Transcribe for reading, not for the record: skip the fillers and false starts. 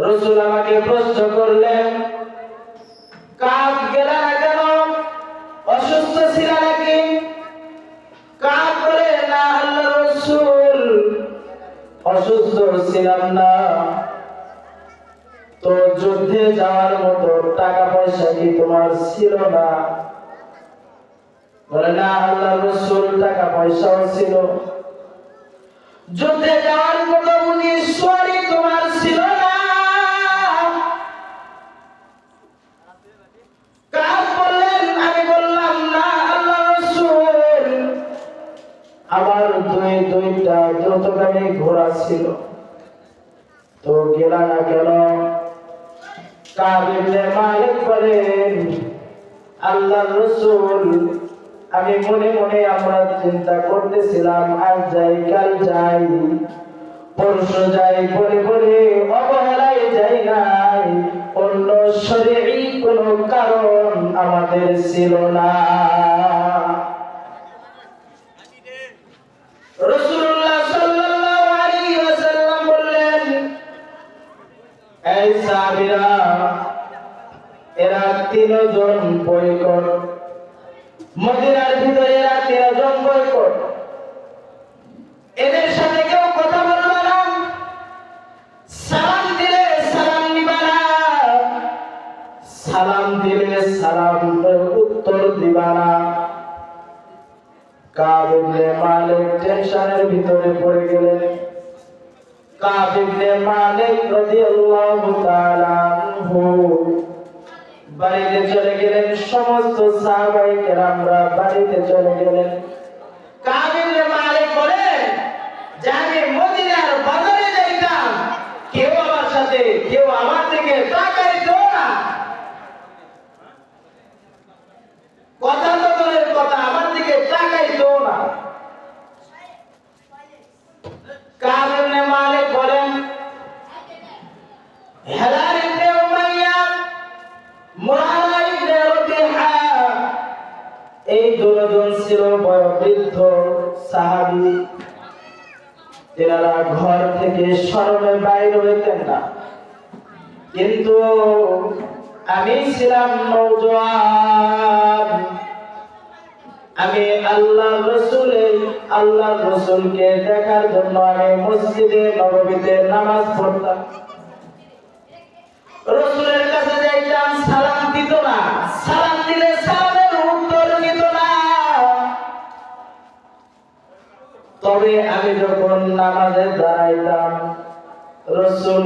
রাসূল আমাকে প্রশ্ন করলেন, কাব গেল না কেন? অসুস্থ ছিল নাকি? কাব বলে, না আল্লাহর রাসূল, অসুস্থ ছিলাম না। তো যুদ্ধে যাওয়ার মতো টাকা পয়সা কি তোমার ছিল না? বলে, না আল্লাহর রাসূল, টাকা পয়সাও ছিল, যুদ্ধে যাওয়ার মতো বুঝি সরি তোমার ছিল না। কাব বললেন, আমি বললাম, না আল্লাহর রাসূল, আমার দুইটা দ্রুতগামী ঘোড়া ছিল, তো গেল না কেন? কাব ইবনে মালিক বলেন, আল্লাহর রাসূল, আমি মনে মনে আমরা চিন্তা করতেছিলাম, আজ যাই কাল যাই পরশু যাই, বলে বলে অবহেলায় যাই নাই, অন্য শরঈ কোনো কারণ আমাদের ছিল না। রাসূলুল্লাহ সাল্লাল্লাহু আলাইহি ওয়াসাল্লাম বললেন, এই সাহাবীরা, এরা তিনজন বয়কট, মদিনার ভিতরে এরা তিনজন বয়কট, এদের সাথে কেউ কথা বলবে না, সালাম দিলে সালাম দিবা না, সালাম দিলে সালামের উত্তর দিবা না। কাব ইবনে মালিক টেনশনের ভিতরে পড়ে গেলেন। কাব ইবনে মালিক রাদিয়াল্লাহু তাআলা আনহু বাড়িতে চলে গেলেন, সমস্ত সাহাবায়ে কেরামরা বাড়িতে চলে গেলেন। কাব ইবনে মালিক বলেন যে আমি মদিনার বাজারে যাইতাম, কেউ আমার সাথে, কেউ আমার দিকে তাকাইতো না, কথা তো দূরের কথা, আমার দিকে তাকাইতো না। কাব ইবনে মালিক বলেন, হেলাল ইবনে উমাইয়া, মুরারা ইবনে রবিহা, এই দুজন ছিল বয়োবৃদ্ধ সাহাবী। এনারা ঘর থেকে শরমে বাইরে হইতেন না, কিন্তু আমি ছিলাম নওজোয়ান। আমি আল্লাহর রাসূলকে দেখার জন্য আমি মসজিদে নববীতে নামাজ পড়তাম, রাসূলের কাছে যাইতাম, সালাম দিত না, সালাম দিলে সালামের উত্তর দিত না। তবে আমি যখন নামাজে দাঁড়াইতাম, রাসূল